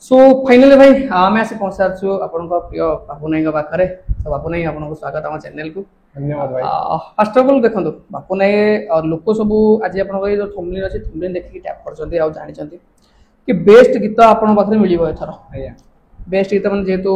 So finally भाई आम आसी पहुंच सारू आपण प्रिय बापू नाई पाखे तो बापू नाई आपको स्वागत आम चैनल को। धन्यवाद भाई। फर्स्ट ऑफ ऑल देखो बापू नाई लोक सब आज आप जो थंबनेल अच्छी थंबनेल देखिए टैप कर जानी कि बेस्ट गीत आपण पाखे मिल एथर बेस्ट गीत मैंने जेहेतु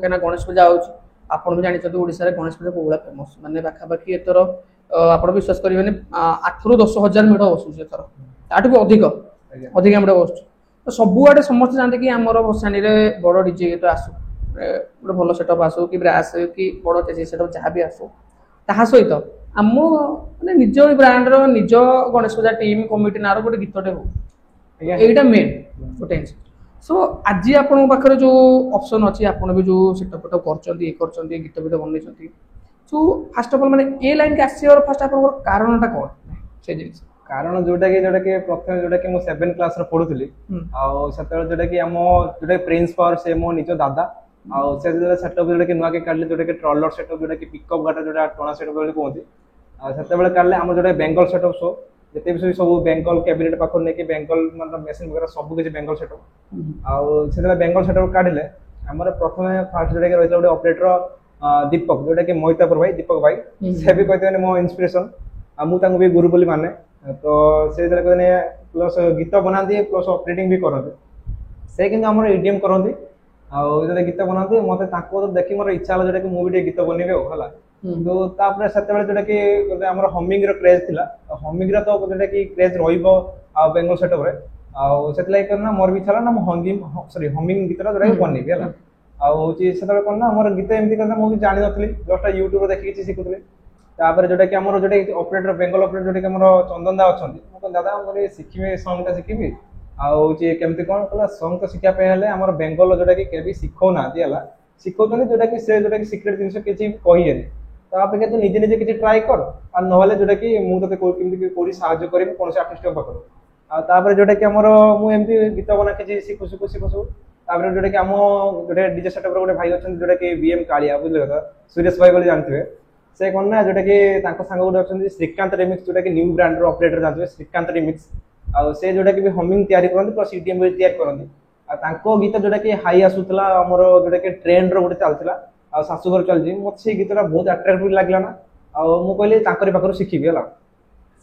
कहीं गणेश पूजा होपण भी जानते ओडिशा रे गणेश पूजा कौन फेमस माने पाखापाखि एथर आप विश्वास करेंगे 8 ରୁ 10,000 मेढ़ बसुच एथर ताठू भी अधिक अधिक मेढ़ बस तो सबुआडे समस्त जानते कि आमर भसाणी बड़ डीजे गीत आसू गोटे भल सेटअप आसू कि ब्रास कि बड़ तेजी सेटअप जहाँ भी आसू ता सहित आम माने निज ब्रांड निज गणेश पूजा टीम कमिटी नार गोटे गीतटे हो यहीटा मेन गोटे जिन सो आज आपण पाखे जो ऑप्शन अच्छी आप जो सेटअप कर गीत गीत बनई सो फास्ट अफ ऑल माने ए लाइन के आसर फास्ट आप कारणटा कौन से जिन कारण जोटा कि प्रथम जोटा कि 7 क्लास रे पढुथली आ सेते जोटा कि हम जोटा प्रिंसिपल से मो निज दादा आ से सेटअप जोटा कि नुआ के काढले जोटा कि ट्रॉलर सेटअप जोटा कि पिकअप गाटा जोटा टोना सेटअप बोली कहती आ सेते बेले काढले हम जोटा बेंगल सेटअप सो जते भी सब बेंगल कैबिनेट पाखर ने कि बेंगल मतलब मशीन वगैरह सब किछ बेंगल सेटअप आ सेते बेंगल सेटअप काढले हमर प्रथम फास्ट जोटा कि रहला जोटा ऑपरेटर दीपक जोटा कि मोहितापुर भाई दीपक भाई से भी कहते मो इंस्पिरेशन आ मु तांको भी गुरु बोली माने तो से कहते प्लस गीत बनाती प्लस ऑपरेटिंग भी करते से कि आम ईडीएम करती आते गीत बनाते मत देखी मोर इच्छा जोटा कि मुझे गीत बनइबे है तो तापर से जोटा कि आम हमिंग क्रेज थी हमिंग तो जोटा कि क्रेज रेंगल सेटअप से मोर भी इच्छा ना सॉरी हमिंग गीत जोटा बनइबी है आते कौन मोर गीत एमती मुझे जानी नी जस्ट यूट्यूब देखिए शिखुली तापर जोटा कि हमर जोटा ऑपरेटर बेंगल ऑपरेटर जोटा कि हमर चंदन दा अछंती मो दादा मोर सिखिबे सॉन्ग ता सिखिबी आउ जे केमति कोन कला सॉन्ग तो सिखा पे हेले हमर बेंगल जोटा कि केबी सिखौ ना दियाला सिखौतनी जोटा कि से जोटा कि सीक्रेट जिंस किछि कहिए ता पे के तू निजे निजे किछि ट्राई कर आ नहले जोटा कि मु तते केमति कोरी सहाय्य करिम कोन से आर्टिस्ट पकड़ आ तापर जोटा कि हमर मु एमति गीत बना किछि सिखु तापर जोटा कि हम जोटा डीजे सेटअप रो गोटे भाई अछन जोटा कि बीएम कालिया बुझले कथा सुरेश भाई बोली जानथिबे से कौन ना जोटा कि सांग गोटे अच्छा श्रीकांत रिमिक्स जोटा कि न्यू ब्रांड ऑपरेटर जानते श्रीकांत रिमिक्स आ से जोटा कि हमिंग तैयारी करते प्लस ईडीएम भी तैयारी करते गीत जोटा कि हाई आसूला आमर जोटा कि ट्रेंड रो गोटे चलता आ शाशुघर चलती मत से गीतटा बहुत अट्राक्टिव लगला ना आ कहली पाखर शिखिबी है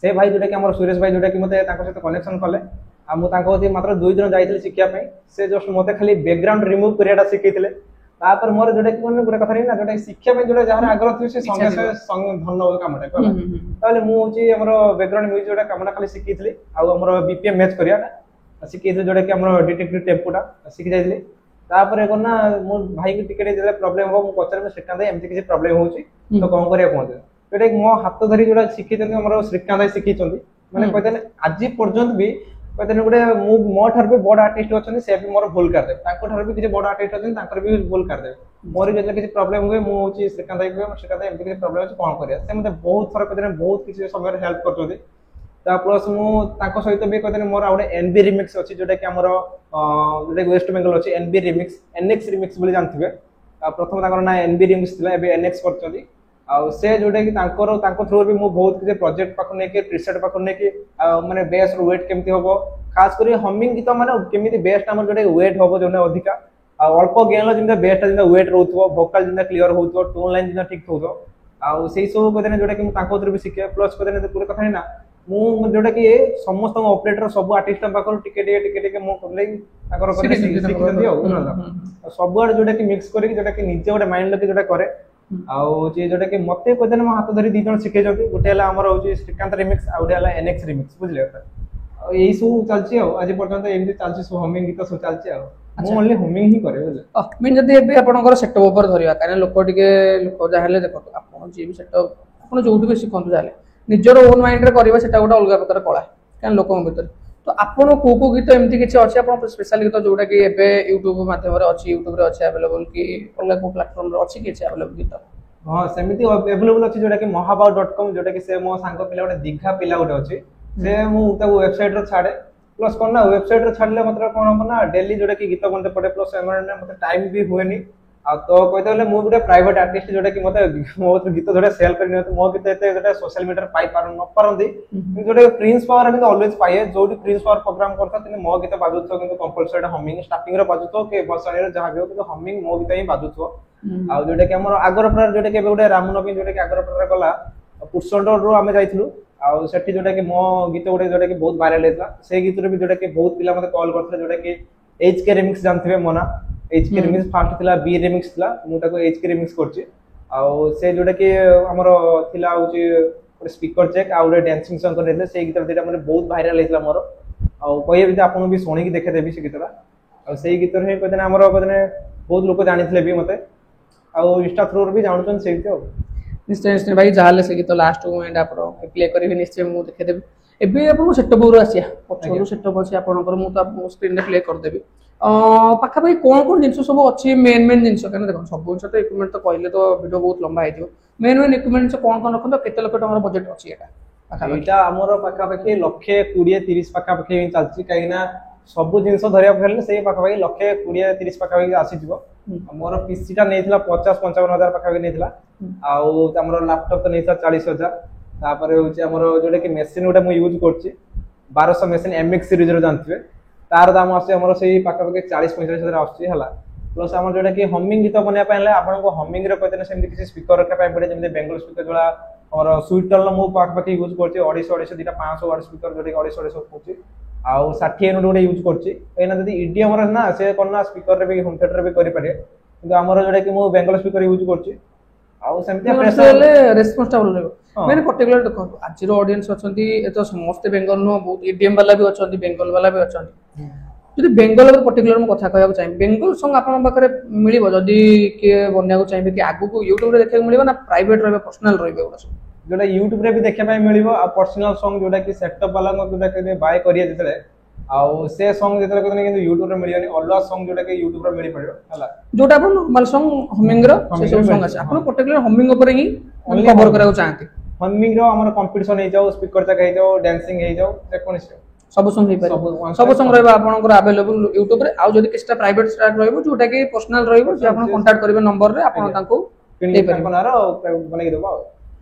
से भाई जोटा कि सुरेश भाई जोटा कि मते सहित कनेक्शन कले आ मात्र 2 दिन जाइए शिखा से जस्ट मत खाली बैकग्राउंड रिमूव कराटा शिखई तापर मोर जोटा कि गोटे कथा नहीं ना जोटा शिक्षा में जोटा जहार आग्रह थी से संगे धन हो कामटा कहला ताले मु होची हमर बैकग्राउंड म्यूजिक जोटा कामटा खाली शिखितली आ हमर बीपीएम मैच करियाटा शिखितली जोटा कि हमर डिटेक्टिव टेम्पोटा शिखि जाइतली तापर कोना मो भाई के टिकेट जेला प्रॉब्लम हो मु पचर में श्रीकांत एमती किसी प्रॉब्लम होची तो कोन करिया कोन जोटा मो हाथ धरी जोटा शिखितली हमर श्रीकांत शिखिचंदी माने कहते आज पर्यंत भी कहते गोटे मो ठार भी बड़ आर्टिस्ट अच्छे से भी मोर भूल करदे भी किसी बड़ आर्टिस्ट अच्छे भी भूल करदे मोर जो किसी प्रॉब्लम हुए मुझे श्रीकांत श्रीकांत एमती किसी प्रॉब्लम अच्छे कौन करिया से मतलब बहुत थर कहते बहुत किसी समय हेल्प कर प्लस मुझे सहित भी कहते मोर गोटे एनबी रिमिक्स अच्छी जोटा कि आमर जोटा वेस्ट बेंगल अच्छी एनबी रिमिक्स एनएक्स रिमिक्स बोली जानते प्रथम ना एनबी रिमिक्स थी एबे एनएक्स कर से जोटा कि थ्रू भी बहुत किसी प्रोजेक्ट पाख नहीं प्रीसेट पाख नहीं माने बेस वेट केमती हम खास कर हमिंग गीत माने केमी बेस्ट आम जो वेट हम जो अधिका अल्प गेन जमी बेस्ट जो वेट रोथो भोकाल जो क्लीयर हो टोन लाइन जो ठीक हो से सब कहते जोटा कि भी शिखे प्लस कहते गोटे कथा ना जोटा कि समस्त ऑपरेटर सब आर्टिस्ट पाखर टिके मो सब आड़े जोटा कि मिक्स करके जोटा कि निजे गोटे माइंड लगे जोटा करे जोटा कि मत कहते मो हाथ धरी 2 जन शिखे गोटे आमर हूँ श्रीकांत रिमिक्स आ गोटे एनएक्स रिमिक्स बुझे यही सब चलती आज पर्यटन एमती चलती सब हमिंग गीत सब चलती ओनली हमिंग ही करे मीन जब एबे आपनकर सेटअप ऊपर धरिया कारण लोक टिके लोक जाहले देखो आपन जे भी सेटअप आपन जोटु के सिखंतु जाले निजर ओन माइंड रे करबा सेटा गोटा अलग प्रकार कला कारण लोकन भीतर तो आपन को गीत एमती किछि अछि आपन स्पेशल गीत जोटा कि एबे YouTube माध्यम रे अछि YouTube रे अछि अवेलेबल कि अलग को प्लेटफॉर्म रे अछि किछि अवेलेबल गीत हां सेमिति अवेलेबल अछि जोटा कि mohabaw.com जोटा कि से मो सांग पिला गोटे दीघा पिला गोटे अछि से मु ताको वेबसाइट रे छाडे प्लस कोन ना वेबसाइट रे छाडले मतलब कोन हम ना डेली जोटा कि गीत बनते पड़े प्लस एमरने मतलब टाइम भी हुएनी आ तो कहते गले मु गोटे प्राइवेट आर्टिस्ट जोटा कि मते मो गीत जोटा सेल करनी होते मो गीत एते जोटा सोशल मीडिया पाई पार न पारंदी जोटा प्रिंस पावर किंतु ऑलवेज पाए जोटी प्रिंस पावर प्रोग्राम करता तिने मो गीत बाजुतो किंतु कंपलसरी हमिंग स्टार्टिंग रे बाजुतो के बसणी रे जहां भी हो किंतु हमिंग मो गीत ही बाजुतो आ जोटा कि हमर आगरपड़ा जोटा कि गोटे रामनवमी जोटा कि आगरपड़ा गला पुरसंडर रो आमे जाइथिलु आ सेठी जोटा कि मो गीत गोटे जोटा कि बहुत वायरल हेतला से गीत रे भी जोटा कि बहुत पिला मते कॉल करथले जोटा कि एचके रिमिक्स जानथिबे मोना एचके रिमिक्स फास्ट थिला बी रिमिक्स थिला मु ताको एचके रिमिक्स करछि आ से जोटा कि हमर थिला होची गोटे स्पीकर चेक आ गोटे डांसिंग सॉन्ग करले से गीत देटा माने बहुत वायरल हेतला मोर आ कहिए भी आपन भी सुनी कि देखे देबी से गीतरा आ से गीत रे कहते हमर कहते बहुत लोक जानिथिले भी मते आ इंस्टा थ्रू भी जानछन से गीत निश्चय निश्चय भाई जहाँ से गीत लास्ट मोमेंट आप प्ले करेंगे निश्चय मुझे देखेदेवी एबे आपको सेटअप रू आसिया पछरू सेटअप अच्छे आपनकर मु तो स्क्रीन रे प्ले करदेबी पाखा भाई कौन कौन जिनस सब अच्छी मेन मेन जिनस कहना देखो सब जिनस तो इक्विपमेंट तो कहले तो वीडियो बहुत लंबा है मेन मेन इक्विपमेंट कौन कौन रखो केते लक्ष टका बजेट अछि एटा हमर पाखा पाखी 120-30 पाखा पाखी चलछि काइना सब जिनस धरिया फेरले से पाखा पाखी 120-30 पाखा पाखी आसी जिवो मोर पीसी टा नेथिला 50-55 हजार पाखा पाखी नेथिला आउ हमर लैपटॉप तो नेथिला 40,000 तापर होछि हमर जोडे कि मशीन उटा मु यूज करछि 1200 मशीन एमएक्स सीरीज रो जानथिबे तार दाम आसे हमर सेही पाखा पाखी 40-45 हजार आछि हला प्लस हमर जोडे कि हमिंग गीत बनिया पयले आपन को हमिंग रे कहते सेमति किसी स्पीकर रखा पय पड़े जेमते बेंगल स्पीकर जोला हमर स्वीटल मु पाखा पाखी यूज करछि 250 दिटा 500 वाट स्पीकर जोडे 250 करछि आउ 60 यूनिट गोटे यूज करछि एना जदी ईडीएम रे ना से कोना स्पीकर रे भी होम थिएटर रे भी करि पारे किंतु हमर जोडे कि मु बेंगल स्पीकर यूज करछि आउ सेमति प्रेशर रेस्पॉन्सिबल रहबो मैंने पर्टिकुलर देखो आज रो ऑडियंस अछंती ए तो समस्त बेंगल नो बहुत ईडीएम वाला भी अछंती बेंगल वाला भी अछंती जदि बेंगल रे पर्टिकुलर मु कथा कहबा चाहि बेंगल सॉन्ग आपन पाखरे मिलिबो जदि के बन्या को चाहिबे कि आगु को YouTube रे देखे मिलिबो ना प्राइवेट रहबे पर्सनल रहबे ओडा जोटा YouTube रे भी देखे पाए मिलिबो आ पर्सनल सॉन्ग जोटा कि सेटअप वाला को जोटा कि बाय करिए जेतले आउ से सॉन्ग जेतले कहतने किंतु YouTube रे मिलियोनी अलवा सॉन्ग जोटा कि YouTube रे मिलि पड़ियो हला जोटा अपन नॉर्मल सॉन्ग हमिंग रो से सब सॉन्ग আছে अपन पर्टिकुलर हमिंग ऊपर ही कवर करा चाहते हमिंग रो हमर कंपटीशन हे जाओ स्पीकर तक हे जाओ डांसिंग हे जाओ जे कोन सब सॉन्ग हे पारे सब सॉन्ग रहबा आपनकर अवेलेबल YouTube रे आ जदि किछटा प्राइवेट स्टार्ट रहबो जोटा कि पर्सनल रहबो जे आपन कांटेक्ट करबे नंबर रे आपन तांको किनि बनार बनै देबो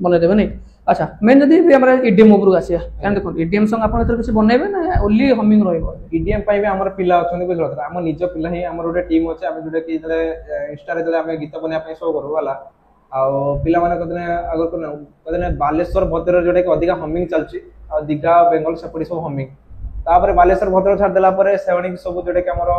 बनै देबे नै अच्छा मेन जदि भी हमरा ईडीएम ऊपर आसिया कान देखो ईडीएम सॉन्ग आपन एथर किछ बनैबे ना ओनली हमिंग रहबो ईडीएम पाई भी हमर पिला अछन बुझलो हम निज पिला ही हमर ओटे टीम अछि हम जोटा कि जले इंस्टा रे जले हम गीत बनै पई शो करू वाला आ पिला माने कदने अगर कदने बालेश्वर भद्र जोटा कि अधिका हमिंग चलछि आ दिघा बेंगल सपडी सब हमिंग तापर बालेश्वर भद्र छाड़ देला परे सेवनिंग सब जोटा कि हमर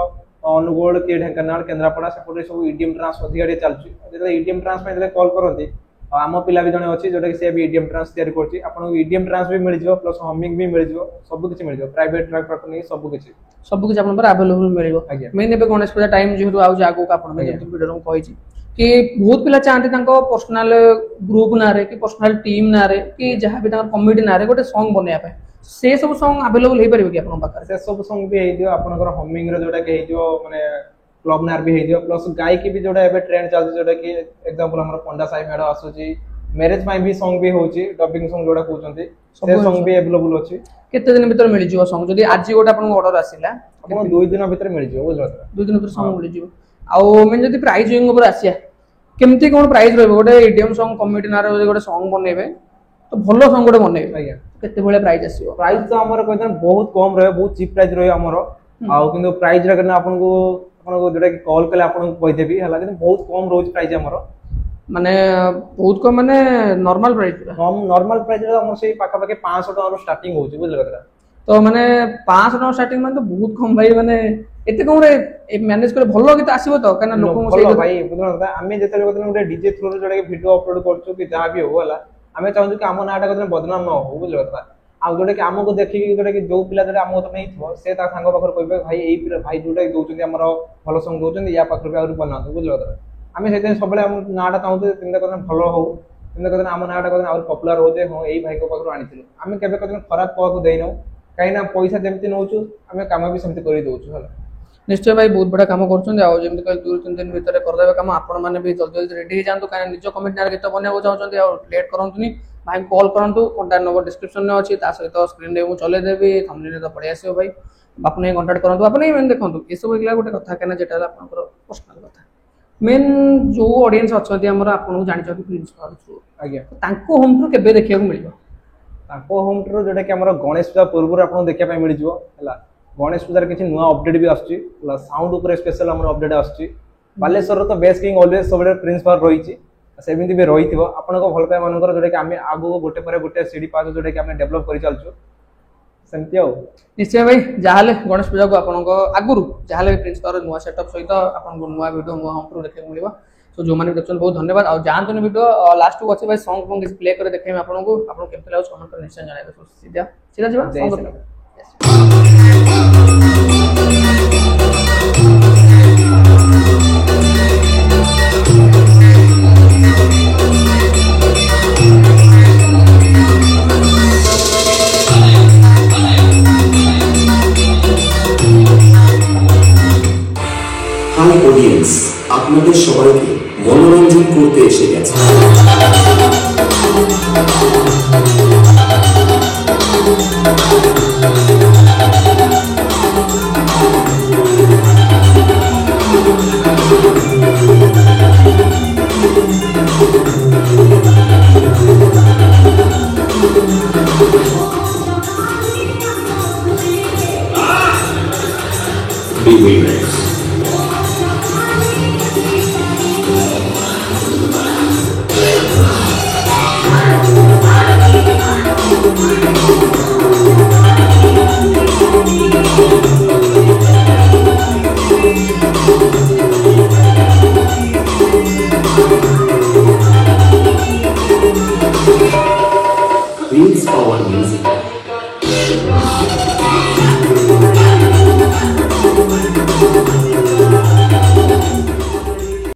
अनुगोल के ढेंकनाल केंद्रापड़ा सपडी सब ईडीएम ट्रांस अधिका चलछि जले ईडीएम ट्रांस पे जले कॉल करंती आम पिला भी जने अच्छी जोटा कि से भी ईडीएम ट्रांस तैयारी करछि आपन ईडीएम ट्रांस भी मिल जिवो प्लस हमिंग भी मिल जिवो सब किछि मिल जिवो प्राइवेट ट्रैक पर नहीं सब किछि आपन पर अवेलेबल मिलिबो मेन एबे गणेश पूजा टाइम जेहु आउ जागो का आपन जेतु वीडियो रो कहिछि कि बहुत पिला चाहते तांको पर्सनल ग्रुप ना रे कि पर्सनल टीम ना रे कि जहां भी तांको कमिटी ना रे गोटे सॉन्ग बनेया पे से सब सॉन्ग अवेलेबल हे परिबो कि आपन पाकर से सब सॉन्ग भी हे दियो आपनकर हमिंग रे जोटा कि हे दियो माने क्लब नार भी हे दियो प्लस गाय की भी जोटा एबे ट्रेंड चल जोटा कि एग्जांपल हमर पंडा साई मेडा आसुची मैरिज में भी सॉन्ग भी होची डबिंग सॉन्ग जोड़ा कहउचंती से सॉन्ग भी अवेलेबल अछि केते दिन भीतर मिल जिवो सॉन्ग जदी आज गोटा आपन ऑर्डर आसिला आपन 2 दिन भीतर मिल जिवो बुझलो 2 दिन भीतर सॉन्ग मिल जिवो आउ मेन जदी प्राइसिंग ऊपर आसिया केमती कोन प्राइस रहबो गोटे ईडीएम सॉन्ग कमिटी नार गोटे सॉन्ग बनेबे तो भलो सॉन्ग गोटे बनेबे आज्ञा केते बेले प्राइस आसीबो प्राइस तो हमर कहतन बहुत कम रहे बहुत चीप प्राइस रहे हमर आउ किंतु प्राइस रे करना आपन को जोटा कि कॉल कले आपन को कहि देबी हला कि बहुत कम रोज प्राइस हमर माने बहुत कम माने नॉर्मल प्राइस हम नॉर्मल प्राइस हमर से पाखा पाखे 500 टका रो स्टार्टिंग होची बुझल कतरा तो माने 500 टका स्टार्टिंग माने तो बहुत कम भाई माने एते कम रे मैनेज करे भलो गीत आसीबो तो काना लोक भलो भाई बुझल कतरा आमे जेते लोक गोटे डीजे थ्रू रो जोटा कि वीडियो अपलोड करछु कि जहां भी हो हला आमे चाहू कि हम नाटा कतरा बदनाम न हो बुझल कतरा आ जोटा कि हमको देखि जोटा कि जो पिला जोटा हमको तो नहीं थो से ता संग पाखर कहबे भाई एई भाई जोटा दोचंदी हमर भलो संग दोचंदी या पाखर भी और बनातो बुझल कतरा आमे सेते सबले हम नाटा चाहू तिनका कतरा भलो हो तिनका कतरा हम नाटा कतरा और पॉपुलर हो जे हो एई भाई को पाखर आनिथिलु आमे केबे कतरा खराब को देइनो काइना पैसा जेमति नोचु आमे काम भी सेमति करि दोचु हला निश्चय भाई बहुत बड़ा काम करछन आ जेमति कल 2-3 दिन भीतर कर देबे काम आपण माने भी जल्दी जल्दी रेडी हो जांतु काइना निज कमेंट नार गीत बनेबो चाहछन आ लेट करंतुनी भाई कॉल करंतु कांटेक्ट नंबर डिस्क्रिप्शन में अछि ता सहित स्क्रीन रे मु चले देबी थंबनेल रे तो पड़े आसीओ भाई आपने कांटेक्ट करंतु आपने मेन देखंतु ए सब एकला गोटे कथा केना जेटा आपनकर पर्सनल कथा मेन जो ऑडियंस अच्छे हमर आपन जानि छ प्रिंस पावर थ्रू आज्ञा तांको होम टूर केबे देखिया को मिलिबो ताको होम टूर जोटा कि हमर गणेश पूजा पूर्व आपन देखिया पय मिल जिवो हला गणेश पूजार किछि नुवा अपडेट भी आछी हला साउंड ऊपर स्पेशल हमर अपडेट आछी बालेश्वर तो बेस्ट किंग ऑलवेज सबले प्रिंस पावर रहिछि सेमिति भी रहिथिबो आपन को भल पाय मानकर जोटा कि आमे आगु गोटे परे गोटे सीडी पास जोटा कि आमे डेवलप करि चालछु सेमति आउ निश्चय भाई जहाले गणेश पूजा को आपन को आगुरु जहाले प्रिंस पावर नुवा सेटअप सहित आपन को नुवा वीडियो नुवा होम टूर देखै मिलिबो सो जो माने देखछन बहुत धन्यवाद आ जानतन वीडियो लास्ट को अछि भाई सॉन्ग पंग प्ले करे देखै आपन को केमते लागो कमेंट कर निश्चय जणाइबे सो सीधा सीधा जीवा सॉन्ग হাই অডিয়েন্স আপনাদের সবাইকে মনোরঞ্জন করতে এসে গেছে We will